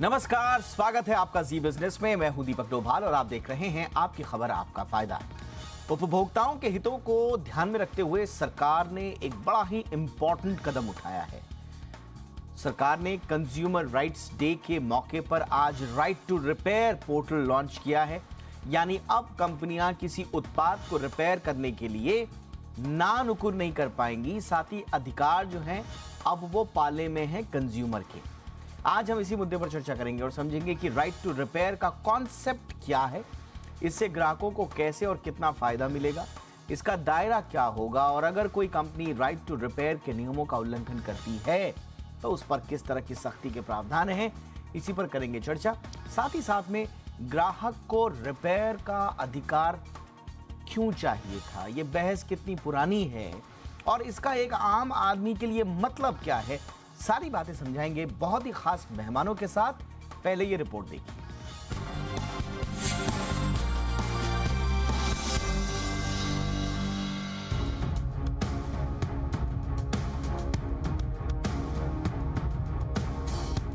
नमस्कार, स्वागत है आपका जी बिजनेस में। मैं हूं दीपक डोभाल और आप देख रहे हैं आपकी खबर आपका फायदा। उपभोक्ताओं के हितों को ध्यान में रखते हुए सरकार ने एक बड़ा ही इंपॉर्टेंट कदम उठाया है। सरकार ने कंज्यूमर राइट्स डे के मौके पर आज right to repair portal launch किया है। यानी अब कंपनियां किसी उत्पाद को रिपेयर करने के लिए ना नुकुर नहीं कर पाएंगी, साथ ही अधिकार जो हैं अब वो पाले में है कंज्यूमर के। आज हम इसी मुद्दे पर चर्चा करेंगे और समझेंगे कि राइट टू रिपेयर का कॉन्सेप्ट क्या है, इससे ग्राहकों को कैसे और कितना फायदा मिलेगा, इसका दायरा क्या होगा और अगर कोई कंपनी राइट टू रिपेयर के नियमों का उल्लंघन करती है तो उस पर किस तरह की सख्ती के प्रावधान हैं, इसी पर करेंगे चर्चा। साथ ही साथ में ग्राहक को रिपेयर का अधिकार क्यों चाहिए था, ये बहस कितनी पुरानी है और इसका एक आम आदमी के लिए मतलब क्या है, सारी बातें समझाएंगे बहुत ही खास मेहमानों के साथ। पहले ये रिपोर्ट देखिए।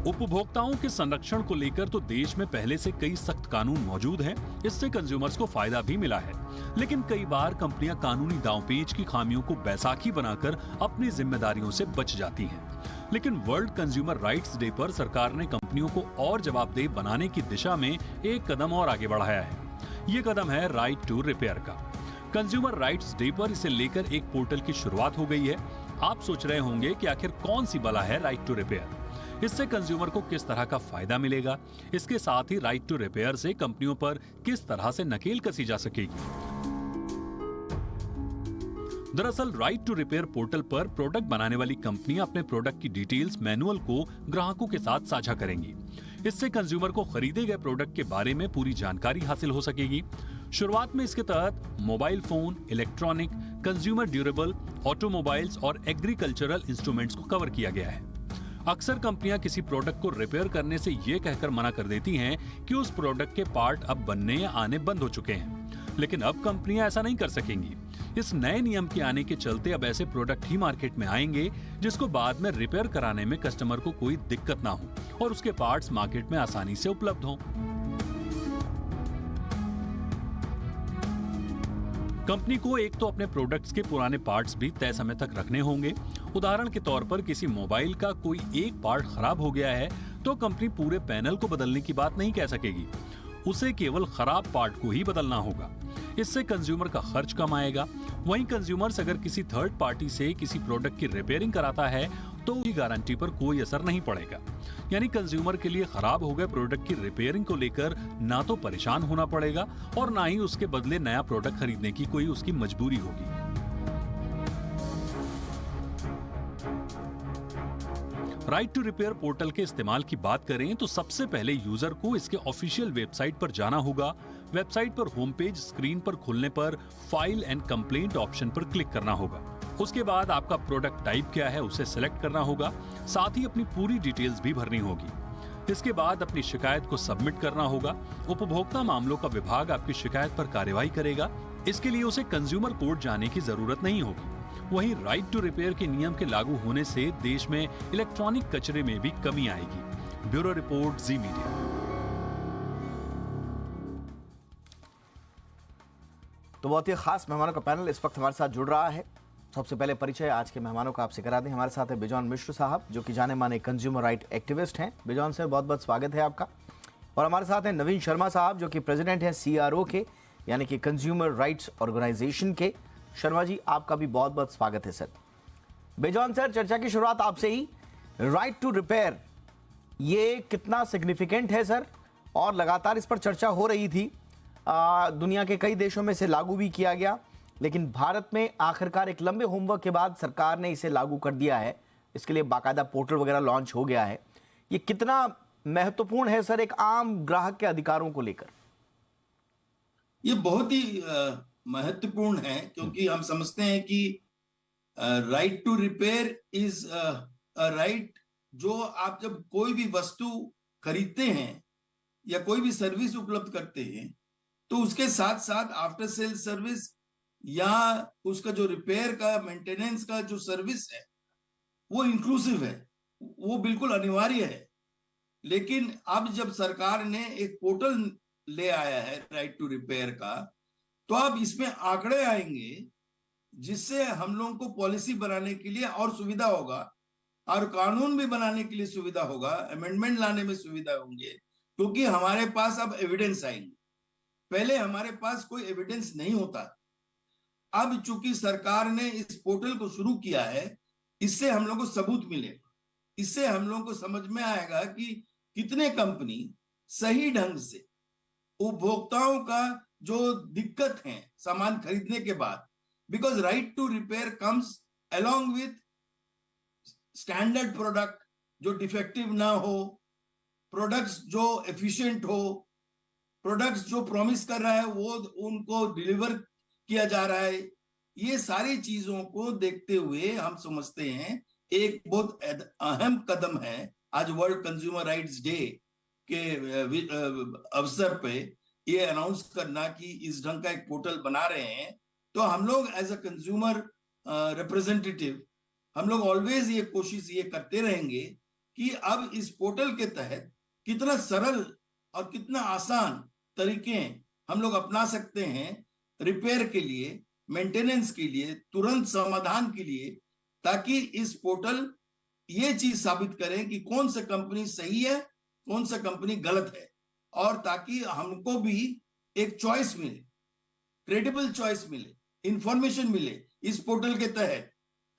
उपभोक्ताओं के संरक्षण को लेकर तो देश में पहले से कई सख्त कानून मौजूद हैं। इससे कंज्यूमर्स को फायदा भी मिला है, लेकिन कई बार कंपनियां कानूनी दांवपेच की खामियों को बैसाखी बनाकर अपनी जिम्मेदारियों से बच जाती हैं। लेकिन वर्ल्ड कंज्यूमर राइट्स डे पर सरकार ने कंपनियों को और जवाबदेह बनाने की दिशा में एक कदम और आगे बढ़ाया है। ये कदम है राइट टू रिपेयर का। कंज्यूमर राइट्स डे पर इसे लेकर एक पोर्टल की शुरुआत हो गई है। आप सोच रहे होंगे कि आखिर कौन सी बला है राइट टू रिपेयर, इससे कंज्यूमर को किस तरह का फायदा मिलेगा, इसके साथ ही राइट टू रिपेयर से कंपनियों पर किस तरह से नकेल कसी जा सकेगी। दरअसल राइट टू रिपेयर पोर्टल पर प्रोडक्ट बनाने वाली कंपनियां अपने प्रोडक्ट की डिटेल्स मैनुअल को ग्राहकों के साथ साझा करेंगी। इससे कंज्यूमर को खरीदे गए प्रोडक्ट के बारे में पूरी जानकारी हासिल हो सकेगी। शुरुआत में इसके तहत mobile phone, electronic, consumer durable, automobiles और एग्रीकल्चरल इंस्ट्रूमेंट्स को कवर किया गया है। अक्सर कंपनियां किसी प्रोडक्ट को रिपेयर करने से ये कहकर मना कर देती हैं कि उस प्रोडक्ट के पार्ट अब बनने या आने बंद हो चुके हैं, लेकिन अब कंपनियां ऐसा नहीं कर सकेंगी। इस नए नियम के आने के चलते अब ऐसे प्रोडक्ट ही मार्केट में आएंगे जिसको बाद में रिपेयर कराने में कस्टमर को कोई दिक्कत ना हो और उसके पार्ट्स मार्केट में आसानी से उपलब्ध हों। कंपनी को एक तो अपने प्रोडक्ट्स के पुराने पार्ट्स भी तय समय तक रखने होंगे। उदाहरण के तौर पर किसी मोबाइल का कोई एक पार्ट खराब हो गया है तो कंपनी पूरे पैनल को बदलने की बात नहीं कह सकेगी, उसे केवल खराब पार्ट को ही बदलना होगा। इससे कंज्यूमर का खर्च कम आएगा। वहीं कंज्यूमर्स अगर किसी थर्ड पार्टी से किसी प्रोडक्ट की रिपेयरिंग कराता है तो उसकी गारंटी पर कोई असर नहीं पड़ेगा। यानी कंज्यूमर के लिए खराब हो गए प्रोडक्ट की रिपेयरिंग को लेकर ना तो परेशान होना पड़ेगा और ना ही उसके बदले नया प्रोडक्ट खरीदने की कोई उसकी मजबूरी होगी। राइट टू रिपेयर पोर्टल के इस्तेमाल की बात करें तो सबसे पहले यूजर को इसके ऑफिशियल वेबसाइट पर जाना होगा। वेबसाइट पर होम पेज स्क्रीन पर खुलने पर फाइल एंड कंप्लेंट ऑप्शन पर क्लिक करना होगा। उसके बाद आपका प्रोडक्ट टाइप क्या है उसे सिलेक्ट करना होगा, साथ ही अपनी पूरी डिटेल्स भी भरनी होगी। इसके बाद अपनी शिकायत को सबमिट करना होगा। उपभोक्ता मामलों का विभाग आपकी शिकायत पर कार्यवाही करेगा। इसके लिए उसे कंज्यूमर कोर्ट जाने की जरूरत नहीं होगी। वहीं राइट टू रिपेयर के नियम के लागू होने से देश में इलेक्ट्रॉनिक कचरे में भी कमी आएगी। ब्यूरो रिपोर्ट, जी मीडिया। तो बहुत ही खास मेहमानों का पैनल इस वक्त हमारे साथ जुड़ रहा है। सबसे पहले परिचय आज के मेहमानों का आपसे करा दें। हमारे साथ है बिजॉन मिश्र साहब, जो कि जाने माने कंज्यूमर राइट एक्टिविस्ट हैं। बिजॉन सर, बहुत बहुत स्वागत है आपका। और हमारे साथ हैं नवीन शर्मा साहब, जो कि प्रेसिडेंट हैं CRO के, यानी कि कंज्यूमर राइट्स ऑर्गेनाइजेशन के। शर्मा जी, आपका भी बहुत बहुत स्वागत है सर। बिजॉन सर, चर्चा की शुरुआत आपसे ही। राइट टू रिपेयर ये कितना सिग्निफिकेंट है सर, और लगातार इस पर चर्चा हो रही थी। दुनिया के कई देशों में इसे लागू भी किया गया, लेकिन भारत में आखिरकार एक लंबे होमवर्क के बाद सरकार ने इसे लागू कर दिया है। इसके लिए बाकायदा पोर्टल वगैरह लॉन्च हो गया है। ये कितना महत्वपूर्ण है सर एक आम ग्राहक के अधिकारों को लेकर? ये बहुत ही महत्वपूर्ण है, क्योंकि हम समझते हैं कि right to repair is a right जो आप जब कोई भी वस्तु खरीदते हैं या कोई भी सर्विस उपलब्ध करते हैं तो उसके साथ साथ आफ्टर सेल सर्विस या उसका जो रिपेयर का मेंटेनेंस का जो सर्विस है वो इंक्लूसिव है, वो बिल्कुल अनिवार्य है। लेकिन अब जब सरकार ने एक पोर्टल ले आया है राइट टू रिपेयर का, तो अब इसमें आंकड़े आएंगे जिससे हम लोगों को पॉलिसी बनाने के लिए और सुविधा होगा और कानून भी बनाने के लिए सुविधा होगा, अमेंडमेंट लाने में सुविधा होंगे, क्योंकि हमारे पास अब एविडेंस आएंगे। पहले हमारे पास कोई एविडेंस नहीं होता। अब चूंकि सरकार ने इस पोर्टल को शुरू किया है, इससे हम लोग को सबूत मिलेगा, इससे हम लोग को समझ में आएगा कि कितने कंपनी सही ढंग से उपभोक्ताओं का जो दिक्कत है सामान खरीदने के बाद, because right to repair comes along with standard product जो डिफेक्टिव ना हो, प्रोडक्ट्स जो एफिशिएंट हो, प्रोडक्ट्स जो प्रॉमिस कर रहा है वो उनको डिलीवर किया जा रहा है। ये सारी चीजों को देखते हुए हम समझते हैं एक बहुत अहम कदम है आज वर्ल्ड कंज्यूमर राइट्स डे के अवसर पे ये अनाउंस करना कि इस ढंग का एक पोर्टल बना रहे हैं। तो हम लोग एज अ कंज्यूमर रिप्रेजेंटेटिव हम लोग ऑलवेज ये कोशिश ये करते रहेंगे कि अब इस पोर्टल के तहत कितना सरल और कितना आसान तरीके हम लोग अपना सकते हैं रिपेयर के लिए, मेंटेनेंस के लिए, तुरंत समाधान के लिए, ताकि इस पोर्टल ये चीज साबित करें कि कौन सा कंपनी सही है, कौन सा कंपनी गलत है, और ताकि हमको भी एक चॉइस मिले, क्रेडिबल चॉइस मिले, इंफॉर्मेशन मिले इस पोर्टल के तहत,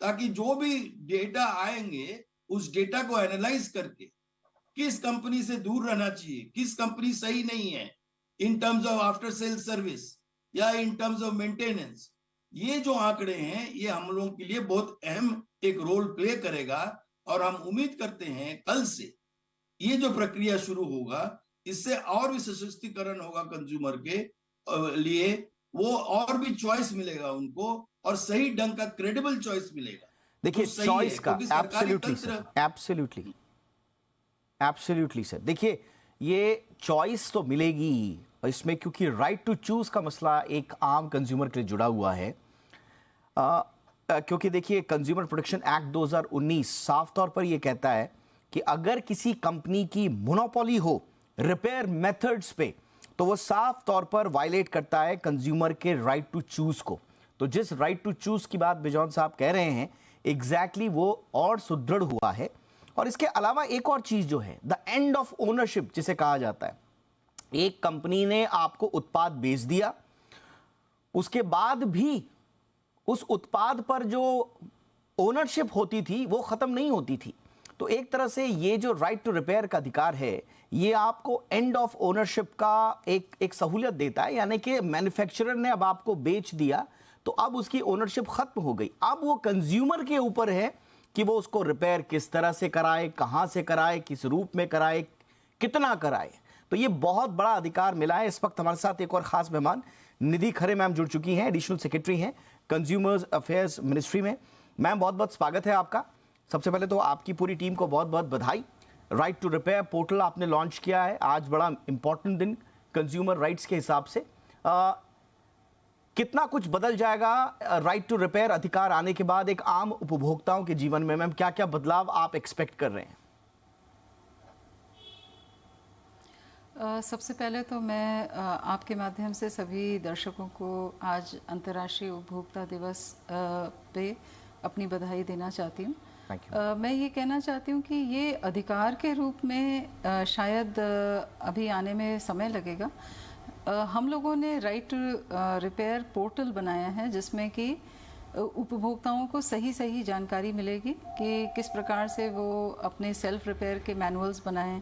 ताकि जो भी डेटा आएंगे उस डेटा को एनालाइज करके किस कंपनी से दूर रहना चाहिए, किस कंपनी सही नहीं है in terms of after sale service या इन टर्म्स ऑफ मेंटेनेंस। ये जो आंकड़े हैं ये हम लोगों के लिए बहुत अहम एक रोल प्ले करेगा, और हम उम्मीद करते हैं कल से ये जो प्रक्रिया शुरू होगा इससे और भी सशक्तिकरण होगा कंज्यूमर के लिए, वो और भी चॉइस मिलेगा उनको और सही ढंग का क्रेडिबल चॉइस मिलेगा। देखिए तो सही चॉइस है, का क्योंकि सरकारी एब्सोल्युटली तंत्र सर, एब्सोल्युटली सर। देखिए ये चॉइस तो मिलेगी ही इसमें, क्योंकि राइट टू चूज का मसला एक आम कंज्यूमर के लिए जुड़ा हुआ है। क्योंकि देखिए कंज्यूमर प्रोटेक्शन एक्ट 2019 साफ तौर पर यह कहता है कि अगर किसी कंपनी की मोनोपोली हो रिपेयर मेथड्स पे, तो वो साफ तौर पर वायलेट करता है कंज्यूमर के राइट टू चूज को। तो जिस राइट टू चूज की बात बिजॉन साहब कह रहे हैं एग्जैक्टली वो और सुदृढ़ हुआ है। और इसके अलावा एक और चीज जो है द एंड ऑफ ओनरशिप जिसे कहा जाता है, एक कंपनी ने आपको उत्पाद बेच दिया, उसके बाद भी उस उत्पाद पर जो ओनरशिप होती थी वो खत्म नहीं होती थी। तो एक तरह से ये जो राइट टू रिपेयर का अधिकार है ये आपको एंड ऑफ ओनरशिप का एक सहूलियत देता है, यानी कि मैन्युफैक्चरर ने अब आपको बेच दिया तो अब उसकी ओनरशिप खत्म हो गई। अब वो कंज्यूमर के ऊपर है कि वो उसको रिपेयर किस तरह से कराए, कहां से कराए, किस रूप में कराए, कितना कराए। तो ये बहुत बड़ा अधिकार मिला है। इस वक्त हमारे साथ एक और खास मेहमान निधि खरे मैम जुड़ चुकी हैं, एडिशनल सेक्रेटरी हैं कंज्यूमर्स अफेयर्स मिनिस्ट्री में। मैम बहुत बहुत स्वागत है आपका। सबसे पहले तो आपकी पूरी टीम को बहुत बहुत बधाई। राइट टू रिपेयर पोर्टल आपने लॉन्च किया है, आज बड़ा इंपॉर्टेंट दिन कंज्यूमर राइट्स के हिसाब से। कितना कुछ बदल जाएगा राइट टू रिपेयर अधिकार आने के बाद एक आम उपभोक्ताओं के जीवन में? मैम क्या क्या बदलाव आप एक्सपेक्ट कर रहे हैं? सबसे पहले तो मैं आपके माध्यम से सभी दर्शकों को आज अंतर्राष्ट्रीय उपभोक्ता दिवस पे अपनी बधाई देना चाहती हूँ। मैं ये कहना चाहती हूँ कि ये अधिकार के रूप में शायद अभी आने में समय लगेगा। हम लोगों ने राइट टू रिपेयर पोर्टल बनाया है जिसमें कि उपभोक्ताओं को सही जानकारी मिलेगी कि किस प्रकार से वो अपने सेल्फ रिपेयर के मैनुअल्स बनाएं,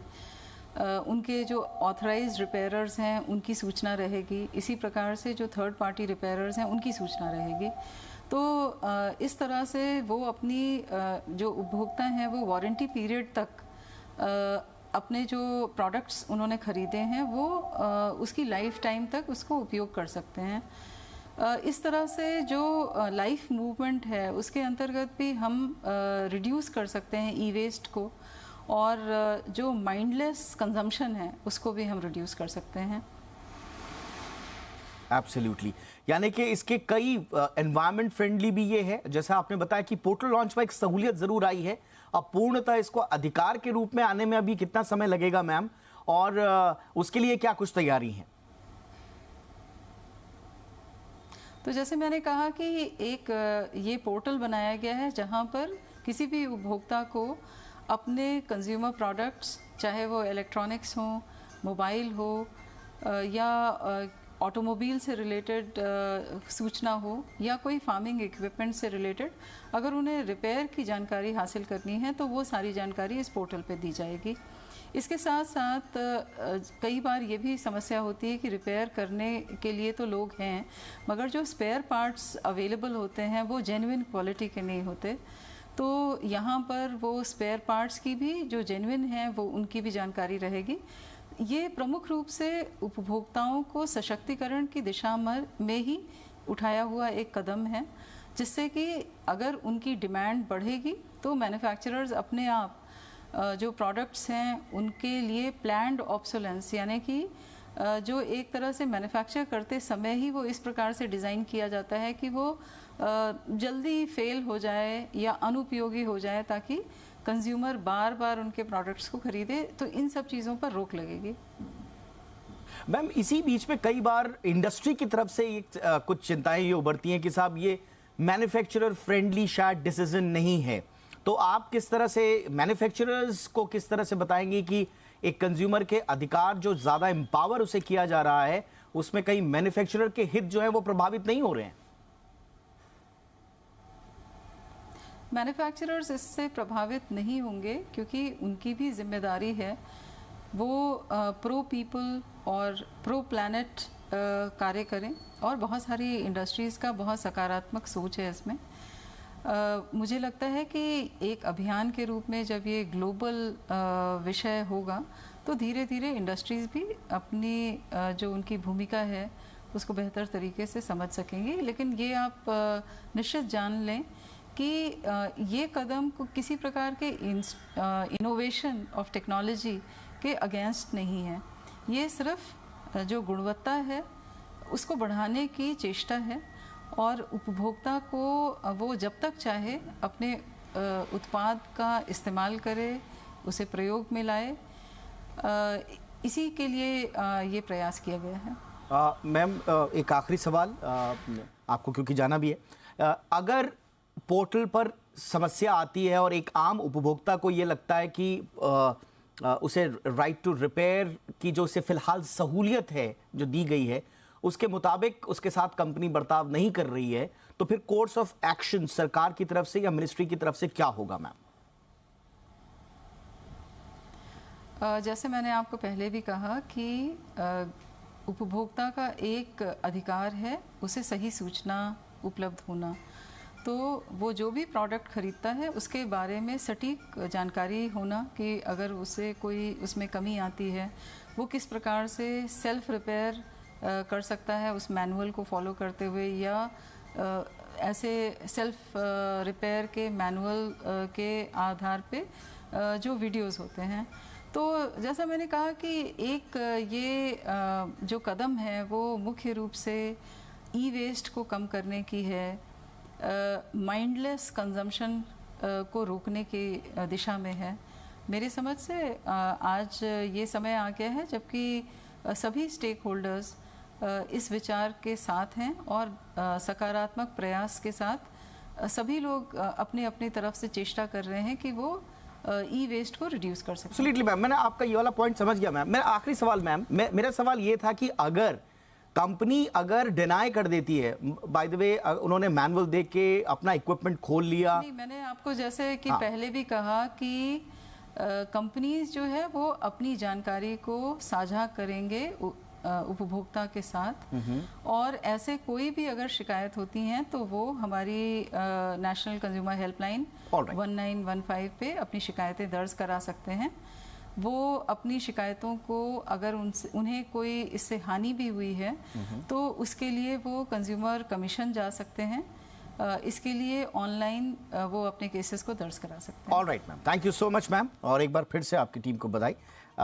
उनके जो ऑथराइज्ड रिपेयरर्स हैं उनकी सूचना रहेगी, इसी प्रकार से जो थर्ड पार्टी रिपेयरर्स हैं उनकी सूचना रहेगी। तो इस तरह से वो अपनी जो उपभोक्ता हैं वो वारंटी पीरियड तक अपने जो प्रोडक्ट्स उन्होंने ख़रीदे हैं वो उसकी लाइफ टाइम तक उसको उपयोग कर सकते हैं। इस तरह से जो लाइफ मूवमेंट है उसके अंतर्गत भी हम रिड्यूस कर सकते हैं ई वेस्ट को, और जो माइंडलेस कंजम्पशन है उसको भी हम रिड्यूस कर सकते हैं। एब्सोल्युटली, यानी कि इसके कई एनवायरनमेंट फ्रेंडली भी ये है। जैसा आपने बताया कि पोर्टल लॉन्च में एक सहूलियत जरूर आई है, अब पूर्णतः इसको अधिकार के रूप में आने में अभी कितना समय लगेगा मैम, और उसके लिए क्या कुछ तैयारी है? तो जैसे मैंने कहा कि एक ये पोर्टल बनाया गया है जहां पर किसी भी उपभोक्ता को अपने कंज्यूमर प्रोडक्ट्स, चाहे वो इलेक्ट्रॉनिक्स हो, मोबाइल हो या ऑटोमोबाइल से रिलेटेड सूचना हो या कोई फार्मिंग इक्विपमेंट से रिलेटेड, अगर उन्हें रिपेयर की जानकारी हासिल करनी है तो वो सारी जानकारी इस पोर्टल पे दी जाएगी। इसके साथ साथ कई बार ये भी समस्या होती है कि रिपेयर करने के लिए तो लोग हैं, मगर जो स्पेयर पार्ट्स अवेलेबल होते हैं वो जेन्युइन क्वालिटी के नहीं होते। तो यहाँ पर वो स्पेयर पार्ट्स की भी जो जेन्युइन हैं वो उनकी भी जानकारी रहेगी। ये प्रमुख रूप से उपभोक्ताओं को सशक्तिकरण की दिशा में ही उठाया हुआ एक कदम है, जिससे कि अगर उनकी डिमांड बढ़ेगी तो मैन्युफैक्चरर्स अपने आप जो प्रोडक्ट्स हैं उनके लिए प्लान्ड ऑब्सोलेंस, यानी कि जो एक तरह से मैन्युफैक्चर करते समय ही वो इस प्रकार से डिज़ाइन किया जाता है कि वो जल्दी फेल हो जाए या अनुपयोगी हो जाए, ताकि कंज्यूमर बार बार उनके प्रोडक्ट्स को खरीदे। तो इन सब चीज़ों पर रोक लगेगी। मैम, इसी बीच में कई बार इंडस्ट्री की तरफ से कुछ चिंताएं ये उभरती हैं कि साहब ये मैन्युफैक्चरर फ्रेंडली शायद डिसीजन नहीं है, तो आप किस तरह से मैन्युफैक्चरर्स को किस तरह से बताएंगे कि एक कंज्यूमर के अधिकार जो ज़्यादा एम्पावर उसे किया जा रहा है उसमें कहीं मैन्युफैक्चरर के हित जो है वो प्रभावित नहीं हो रहे हैं? मैन्युफैक्चरर्स इससे प्रभावित नहीं होंगे, क्योंकि उनकी भी जिम्मेदारी है वो प्रो पीपल और प्रो प्लैनेट कार्य करें, और बहुत सारी इंडस्ट्रीज़ का बहुत सकारात्मक सोच है इसमें। मुझे लगता है कि एक अभियान के रूप में जब ये ग्लोबल विषय होगा तो धीरे धीरे इंडस्ट्रीज़ भी अपनी जो उनकी भूमिका है उसको बेहतर तरीके से समझ सकेंगे। लेकिन ये आप निश्चित जान लें कि ये कदम को किसी प्रकार के इनोवेशन ऑफ टेक्नोलॉजी के अगेंस्ट नहीं है, ये सिर्फ जो गुणवत्ता है उसको बढ़ाने की चेष्टा है, और उपभोक्ता को वो जब तक चाहे अपने उत्पाद का इस्तेमाल करे, उसे प्रयोग में लाए, इसी के लिए ये प्रयास किया गया है। मैम, एक आखिरी सवाल आपको क्योंकि जाना भी है, अगर पोर्टल पर समस्या आती है और एक आम उपभोक्ता को ये लगता है कि उसे राइट टू रिपेयर की जो उसे फिलहाल सहूलियत है जो दी गई है उसके मुताबिक उसके साथ कंपनी बर्ताव नहीं कर रही है, तो फिर कोर्स ऑफ एक्शन सरकार की तरफ से या मिनिस्ट्री की तरफ से क्या होगा मैम? जैसे मैंने आपको पहले भी कहा कि उपभोक्ता का एक अधिकार है उसे सही सूचना उपलब्ध होना। तो वो जो भी प्रोडक्ट खरीदता है उसके बारे में सटीक जानकारी होना कि अगर उसे कोई उसमें कमी आती है वो किस प्रकार से सेल्फ रिपेयर कर सकता है उस मैनुअल को फॉलो करते हुए, या ऐसे सेल्फ रिपेयर के मैनुअल के आधार पे जो वीडियोस होते हैं। तो जैसा मैंने कहा कि एक ये जो कदम है वो मुख्य रूप से ई वेस्ट को कम करने की है, माइंडलेस कंजम्पशन को रोकने की दिशा में है। मेरी समझ से आज ये समय आ गया है जबकि सभी स्टेक होल्डर्स इस विचार के साथ हैं और सकारात्मक प्रयास के साथ सभी लोग अपनी अपनी तरफ से चेष्टा कर रहे हैं कि वो ई वेस्ट को रिड्यूस कर सकें। एब्सोल्युटली मैम, मैंने आपका ये वाला पॉइंट समझ गया मैम। मेरा आखिरी सवाल मैम, मेरा सवाल ये था कि अगर कंपनी अगर डिनाई कर देती है, बाय द वे उन्होंने मैनुअल देख के अपना इक्विपमेंट खोल लिया। नहीं, मैंने आपको जैसे कि पहले भी कहा कि कंपनीज जो है वो अपनी जानकारी को साझा करेंगे उपभोक्ता के साथ, और ऐसे कोई भी अगर शिकायत होती हैं तो वो हमारी नेशनल कंज्यूमर हेल्पलाइन 1915 पे अपनी शिकायतें दर्ज करा सकते हैं। वो अपनी शिकायतों को अगर उन्हें कोई इससे हानि भी हुई है तो उसके लिए वो कंज्यूमर कमीशन जा सकते हैं। इसके लिए ऑनलाइन वो अपने केसेस को दर्ज करा सकते हैं। Alright ma'am, thank you so much ma'am, और एक बार फिर से आपकी टीम को बधाई।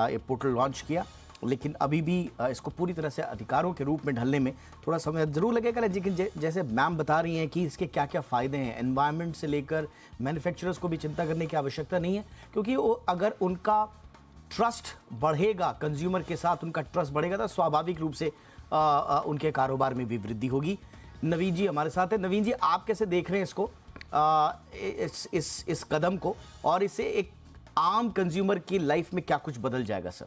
ये पोर्टल लॉन्च किया लेकिन अभी भी इसको पूरी तरह से अधिकारों के रूप में ढलने में थोड़ा समय जरूर लगेगा। लेकिन जैसे मैम बता रही हैं कि इसके क्या क्या फ़ायदे हैं, एनवायरनमेंट से लेकर मैन्युफैक्चरर्स को भी चिंता करने की आवश्यकता नहीं है, क्योंकि वो अगर उनका ट्रस्ट बढ़ेगा, कंज्यूमर के साथ उनका ट्रस्ट बढ़ेगा, तो स्वाभाविक रूप से उनके कारोबार में भी वृद्धि होगी। नवीन जी हमारे साथ है। नवीन जी, आप कैसे देख रहे हैं इसको, इस कदम को, और इससे एक आम कंज्यूमर की लाइफ में क्या कुछ बदल जाएगा सर?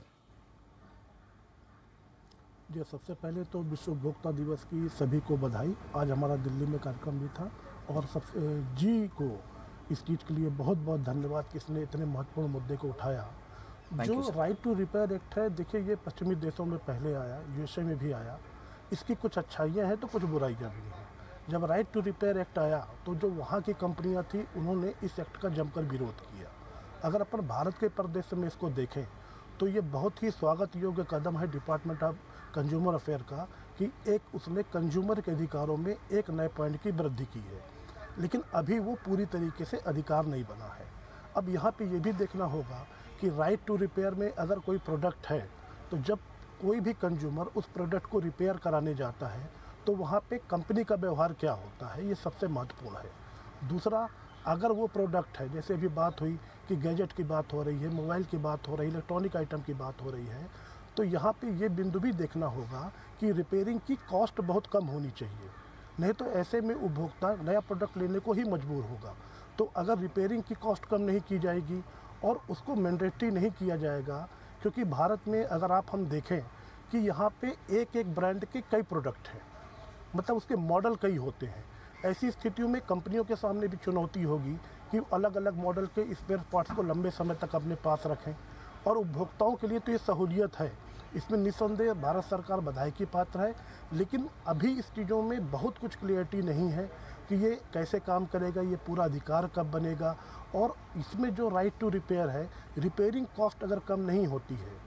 जी, सबसे पहले तो विश्व उपभोक्ता दिवस की सभी को बधाई। आज हमारा दिल्ली में कार्यक्रम भी था, और सबसे जी को इस चीज़ के लिए बहुत बहुत धन्यवाद कि इसने इतने महत्वपूर्ण मुद्दे को उठाया। जो राइट टू रिपेयर एक्ट है, देखिए ये पश्चिमी देशों में पहले आया, यूएसए में भी आया। इसकी कुछ अच्छाइयाँ हैं तो कुछ बुराइयाँ भी हैं। जब राइट टू रिपेयर एक्ट आया तो जो वहाँ की कंपनियाँ थी उन्होंने इस एक्ट का जमकर विरोध किया। अगर अपन भारत के परिदृश्य में इसको देखें तो ये बहुत ही स्वागत योग्य कदम है डिपार्टमेंट ऑफ कंज्यूमर अफेयर का, कि एक उसने कंज्यूमर के अधिकारों में एक नए पॉइंट की वृद्धि की है। लेकिन अभी वो पूरी तरीके से अधिकार नहीं बना है। अब यहाँ पे ये भी देखना होगा कि राइट टू रिपेयर में अगर कोई प्रोडक्ट है तो जब कोई भी कंज्यूमर उस प्रोडक्ट को रिपेयर कराने जाता है तो वहाँ पे कंपनी का व्यवहार क्या होता है, ये सबसे महत्वपूर्ण है। दूसरा, अगर वो प्रोडक्ट है, जैसे अभी बात हुई कि गैजेट की बात हो रही है, मोबाइल की बात हो रही है, इलेक्ट्रॉनिक आइटम की बात हो रही है, तो यहाँ पे ये बिंदु भी देखना होगा कि रिपेयरिंग की कॉस्ट बहुत कम होनी चाहिए। नहीं तो ऐसे में उपभोक्ता नया प्रोडक्ट लेने को ही मजबूर होगा। तो अगर रिपेयरिंग की कॉस्ट कम नहीं की जाएगी और उसको मैंडेटरी नहीं किया जाएगा, क्योंकि भारत में अगर हम देखें कि यहाँ पे एक एक ब्रांड के कई प्रोडक्ट हैं, मतलब उसके मॉडल कई होते हैं। ऐसी स्थितियों में कंपनियों के सामने भी चुनौती होगी कि अलग अलग मॉडल के स्पेयर पार्ट्स को लंबे समय तक अपने पास रखें, और उपभोक्ताओं के लिए तो ये सहूलियत है। इसमें निस्संदेह भारत सरकार बधाई की पात्र है, लेकिन अभी इस चीज़ों में बहुत कुछ क्लियरिटी नहीं है कि ये कैसे काम करेगा, ये पूरा अधिकार कब बनेगा, और इसमें जो राइट टू रिपेयर है, रिपेयरिंग कॉस्ट अगर कम नहीं होती है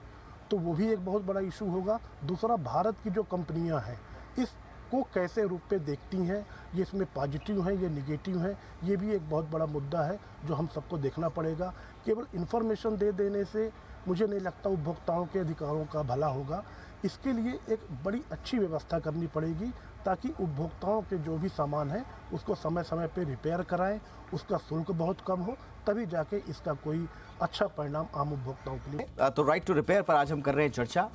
तो वो भी एक बहुत बड़ा इशू होगा। दूसरा, भारत की जो कंपनियां हैं इसको कैसे रूप पे देखती हैं, ये इसमें पॉजिटिव हैं, ये निगेटिव हैं, ये भी एक बहुत बड़ा मुद्दा है जो हम सबको देखना पड़ेगा। केवल इन्फॉर्मेशन दे देने से मुझे नहीं लगता उपभोक्ताओं के अधिकारों का भला होगा। इसके लिए एक बड़ी अच्छी व्यवस्था करनी पड़ेगी ताकि उपभोक्ताओं के जो भी सामान है उसको समय समय पे रिपेयर कराएं, उसका शुल्क बहुत कम हो, तभी जाके इसका कोई अच्छा परिणाम आम उपभोक्ताओं के लिए। तो राइट टू रिपेयर पर आज हम कर रहे हैं चर्चा।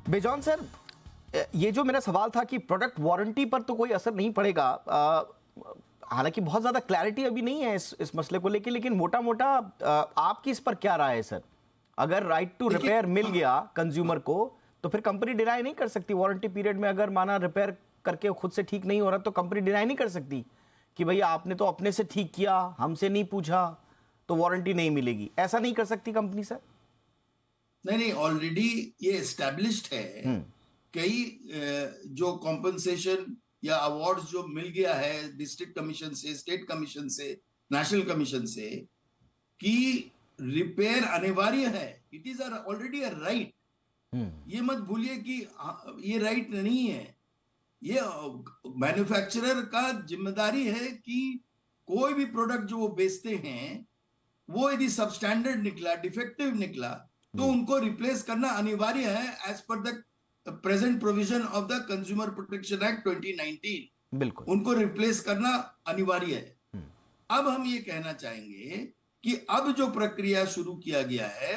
बेजॉन सर, ये जो मेरा सवाल था कि प्रोडक्ट वारंटी पर तो कोई असर नहीं पड़ेगा, हालांकि बहुत ज़्यादा क्लैरिटी अभी नहीं है इस मसले को लेकर, लेकिन मोटा मोटा आपकी इस पर क्या राय है सर? अगर राइट टू रिपेयर मिल गया कंज्यूमर को तो फिर कंपनी डिनाई नहीं कर सकती वारंटी पीरियड में। अगर माना रिपेयर करके खुद से ठीक नहीं हो रहा तो कंपनी डिनाई नहीं कर सकती कि भैया आपने तो अपने से ठीक किया, हमसे नहीं पूछा, तो वारंटी नहीं मिलेगी। ऐसा नहीं कर सकती कंपनी सर? नहीं, ऑलरेडी ये एस्टैब्लिश्ड है। कई जो कॉम्पनसेशन या अवार्ड्स जो मिल गया है डिस्ट्रिक्ट कमीशन से, स्टेट कमीशन से, नेशनल कमीशन से, कि रिपेयर अनिवार्य है। It is already a right. ये मत भूलिए कि ये राइट नहीं है, ये मैन्युफैक्चरर का जिम्मेदारी है कि कोई भी प्रोडक्ट जो वो बेचते हैं वो यदि सबस्टैंडर्ड निकला, डिफेक्टिव निकला, तो उनको रिप्लेस करना अनिवार्य है as per the present provision of the consumer protection act 2019। बिल्कुल, उनको रिप्लेस करना अनिवार्य है। अब हम ये कहना चाहेंगे कि अब जो प्रक्रिया शुरू किया गया है,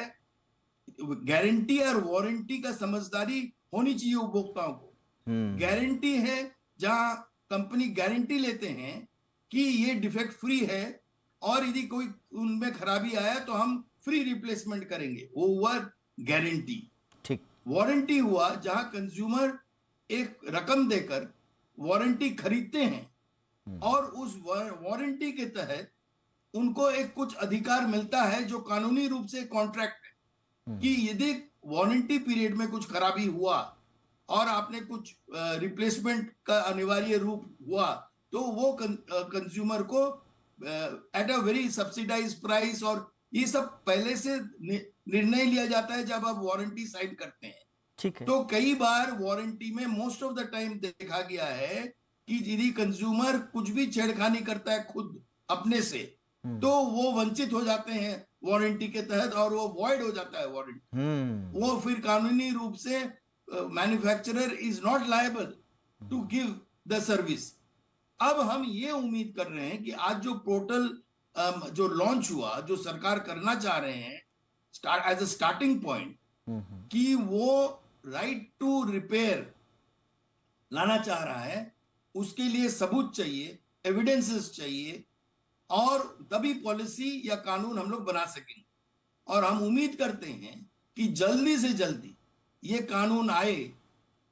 गारंटी और वारंटी का समझदारी होनी चाहिए उपभोक्ताओं को। गारंटी है जहां कंपनी गारंटी लेते हैं कि ये डिफेक्ट फ्री है और यदि कोई उनमें खराबी आया तो हम फ्री रिप्लेसमेंट करेंगे, वो हुआ गारंटी। ठीक। वारंटी हुआ जहां कंज्यूमर एक रकम देकर वारंटी खरीदते हैं और उस वारंटी के तहत उनको एक कुछ अधिकार मिलता है जो कानूनी रूप से कॉन्ट्रैक्ट है कि यदि वारंटी पीरियड में कुछ खराबी हुआ और आपने कुछ रिप्लेसमेंट का अनिवार्य रूप हुआ तो वो कंज्यूमर को at a very subsidised price, और ये सब पहले से निर्णय लिया जाता है जब आप वारंटी साइन करते हैं। ठीक है। तो कई बार वारंटी में मोस्ट ऑफ द टाइम देखा गया है कि यदि कंज्यूमर कुछ भी छेड़खानी करता है खुद अपने से तो वो वंचित हो जाते हैं वारंटी के तहत और वो वॉइड हो जाता है वारंटी, वो फिर कानूनी रूप से manufacturer is not liable to give the service. अब हम ये उम्मीद कर रहे हैं कि आज जो पोर्टल जो लॉन्च हुआ, जो सरकार करना चाह रहे हैं एज अ स्टार्टिंग पॉइंट, कि वो राइट टू रिपेयर लाना चाह रहा है, उसके लिए सबूत चाहिए, एविडेंसेस चाहिए, और तभी पॉलिसी या कानून हम लोग बना सकेंगे। और हम उम्मीद करते हैं कि जल्दी से जल्दी ये कानून आए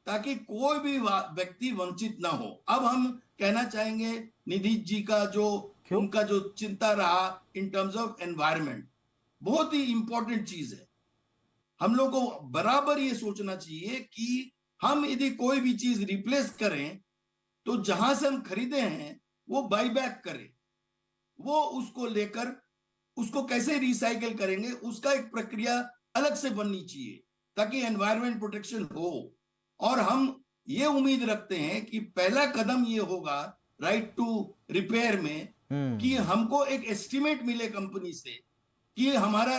ताकि कोई भी व्यक्ति वंचित ना हो। अब हम कहना चाहेंगे निधि जी का उनका जो चिंता रहा इन टर्म्स ऑफ एनवायरनमेंट, बहुत ही इंपॉर्टेंट चीज है। हम लोग को बराबर ये सोचना चाहिए कि हम यदि कोई भी चीज रिप्लेस करें तो जहां से हम खरीदे हैं वो बाई बैक करें, वो उसको लेकर उसको कैसे रिसाइकल करेंगे उसका एक प्रक्रिया अलग से बननी चाहिए ताकि एनवायरनमेंट प्रोटेक्शन हो। और हम ये उम्मीद रखते हैं कि पहला कदम ये होगा राइट टू रिपेयर में कि हमको एक एस्टिमेट मिले कंपनी से कि हमारा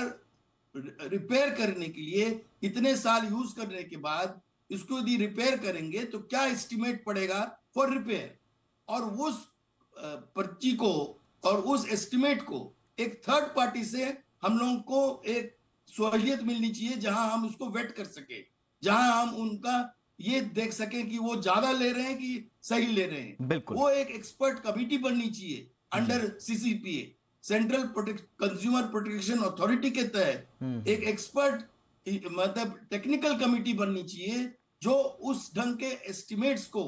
रिपेयर करने के लिए इतने साल यूज करने के बाद इसको यदि रिपेयर करेंगे तो क्या एस्टिमेट पड़ेगा फॉर रिपेयर, और उस पर्ची को और उस एस्टिमेट को एक थर्ड पार्टी से हम लोगों को एक सहूलियत मिलनी चाहिए जहां हम उसको वेट कर सके, जहां हम उनका ये देख सकें कि वो ज्यादा ले रहे हैं कि सही ले रहे हैं। बिल्कुल, वो एक एक्सपर्ट कमिटी बननी चाहिए under CCPA, central consumer protection authority के तहत एक एक्सपर्ट मतलब टेक्निकल कमिटी बननी चाहिए जो उस ढंग के एस्टिमेट्स को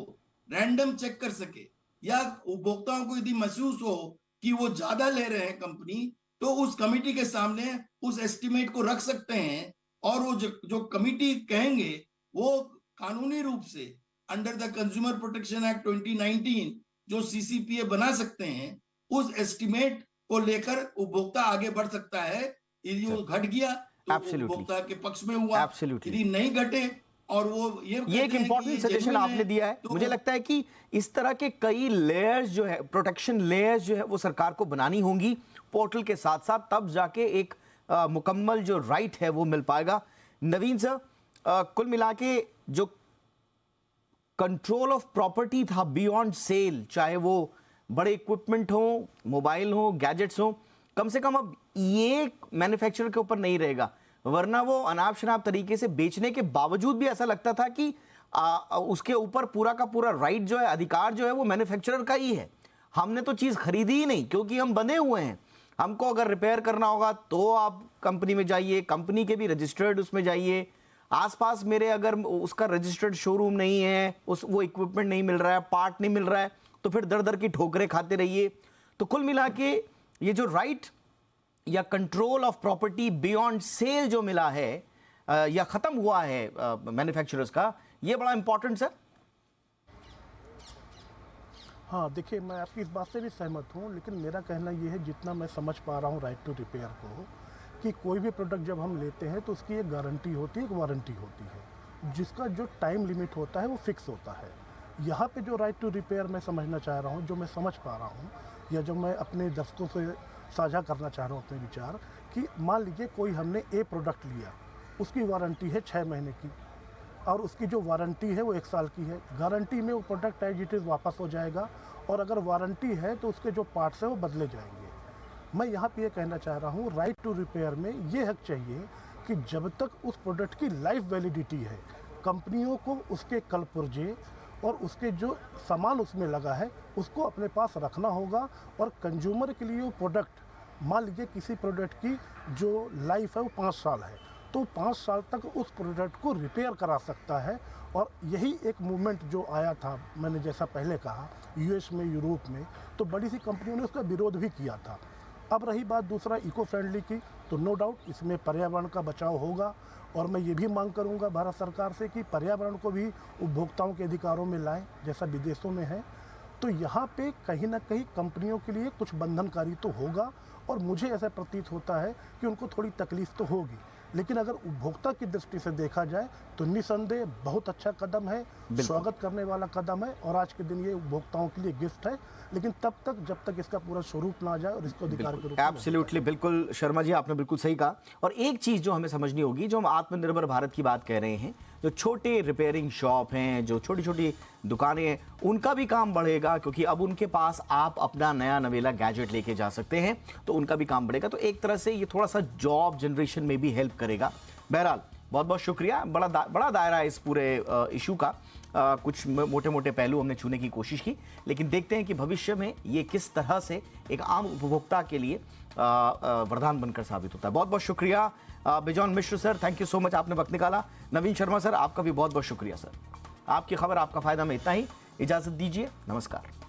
रैंडम चेक कर सके, या उपभोक्ताओं को यदि महसूस हो कि वो ज्यादा ले रहे हैं कंपनी, तो उस कमिटी के सामने उस एस्टिमेट को रख सकते हैं और वो जो कमिटी कहेंगे वो कानूनी रूप से under the consumer protection act 2019 जो सीसीपीए बना सकते हैं, उस एस्टिमेट को लेकर उपभोक्ता आगे बढ़ सकता है। यदि वो घट गया तो उपभोक्ता के पक्ष में हुआ, यदि नहीं घटे और वो ये एक इंपॉर्टेंट सजेशन आपने दिया है। तो मुझे लगता है कि इस तरह के कई लेयर्स जो है, प्रोटेक्शन लेयर्स जो है वो सरकार को बनानी होंगी पोर्टल के साथ साथ, तब जाके एक मुकम्मल जो राइट है वो मिल पाएगा। नवीन सर, कुल मिला के जो कंट्रोल ऑफ प्रॉपर्टी था बियॉन्ड सेल, चाहे वो बड़े इक्विपमेंट हो, मोबाइल हो, गैजेट्स हो, कम से कम अब ये मैन्युफैक्चरर के ऊपर नहीं रहेगा, वरना वो अनाप शनाप तरीके से बेचने के बावजूद भी ऐसा लगता था कि उसके ऊपर पूरा का पूरा राइट जो है, अधिकार जो है वो मैन्युफैक्चरर का ही है। हमने तो चीज़ खरीदी ही नहीं क्योंकि हम बंधे हुए हैं। हमको अगर रिपेयर करना होगा तो आप कंपनी में जाइए, कंपनी के भी रजिस्टर्ड उसमें जाइए, आसपास मेरे अगर उसका रजिस्टर्ड शोरूम नहीं है, वो इक्विपमेंट नहीं मिल रहा है, पार्ट नहीं मिल रहा है, तो फिर दर दर की ठोकरें खाते रहिए। तो कुल मिला के ये जो राइट या control of property beyond sale जो मिला है या खत्म हुआ है मैन्युफैक्चरर्स का, ये बड़ा इंपॉर्टेंट सर। हाँ देखिए, मैं आपकी इस बात से भी सहमत हूँ, लेकिन मेरा कहना ये है, जितना मैं समझ पा रहा हूँ राइट टू रिपेयर को, कि कोई भी प्रोडक्ट जब हम लेते हैं तो उसकी एक गारंटी होती है, एक वारंटी होती है, जिसका जो टाइम लिमिट होता है वो फिक्स होता है। यहाँ पे जो राइट टू रिपेयर मैं समझना चाह रहा हूँ, जो मैं समझ पा रहा हूँ या जो मैं अपने दर्शकों से साझा करना चाह रहा हूँ अपने विचार, कि मान लीजिए कोई हमने ए प्रोडक्ट लिया, उसकी वारंटी है 6 महीने की और उसकी जो वारंटी है वो 1 साल की है। गारंटी में वो प्रोडक्ट एज इट इज़ वापस हो जाएगा और अगर वारंटी है तो उसके जो पार्ट्स हैं वो बदले जाएंगे। मैं यहाँ पे ये कहना चाह रहा हूँ, राइट टू रिपेयर में ये हक चाहिए कि जब तक उस प्रोडक्ट की लाइफ वैलिडिटी है, कंपनियों को उसके कल पुर्जे और उसके जो सामान उसमें लगा है उसको अपने पास रखना होगा। और कंज्यूमर के लिए वो प्रोडक्ट, मान लीजिए किसी प्रोडक्ट की जो लाइफ है वो 5 साल है, तो 5 साल तक उस प्रोडक्ट को रिपेयर करा सकता है। और यही एक मूवमेंट जो आया था, मैंने जैसा पहले कहा, यूएस में, यूरोप में, तो बड़ी सी कंपनियों ने उसका विरोध भी किया था। अब रही बात दूसरा इको फ्रेंडली की, तो नो डाउट इसमें पर्यावरण का बचाव होगा और मैं ये भी मांग करूंगा भारत सरकार से कि पर्यावरण को भी उपभोक्ताओं के अधिकारों में लाएं जैसा विदेशों में है। तो यहाँ पे कहीं ना कहीं कंपनियों के लिए कुछ बंधनकारी तो होगा और मुझे ऐसा प्रतीत होता है कि उनको थोड़ी तकलीफ तो होगी, लेकिन अगर उपभोक्ता की दृष्टि से देखा जाए तो निसंदेह बहुत अच्छा कदम है, स्वागत करने वाला कदम है, और आज के दिन ये उपभोक्ताओं के लिए गिफ्ट है। लेकिन तब तक जब तक इसका पूरा स्वरूप ना आ जाए और इसको अधिकार के रूप में एब्सोल्युटली, बिल्कुल शर्मा जी, आपने बिल्कुल सही कहा। और एक चीज जो हमें समझनी होगी, जो हम आत्मनिर्भर भारत की बात कह रहे हैं, जो छोटे रिपेयरिंग शॉप हैं, जो छोटी छोटी दुकानें हैं, उनका भी काम बढ़ेगा, क्योंकि अब उनके पास आप अपना नया नवेला गैजेट लेके जा सकते हैं, तो उनका भी काम बढ़ेगा। तो एक तरह से ये थोड़ा सा जॉब जनरेशन में भी हेल्प करेगा। बहरहाल बहुत बहुत शुक्रिया। बड़ा दायरा है इस पूरे इशू का। कुछ मोटे मोटे पहलू हमने छूने की कोशिश की, लेकिन देखते हैं कि भविष्य में ये किस तरह से एक आम उपभोक्ता के लिए वरदान बनकर साबित होता है। बहुत बहुत शुक्रिया bison Mishra sir, thank you so much, आपने वक्त निकाला। नवीन शर्मा सर, आपका भी बहुत बहुत शुक्रिया सर। आपकी खबर आपका फायदा में इतना ही, इजाजत दीजिए, नमस्कार।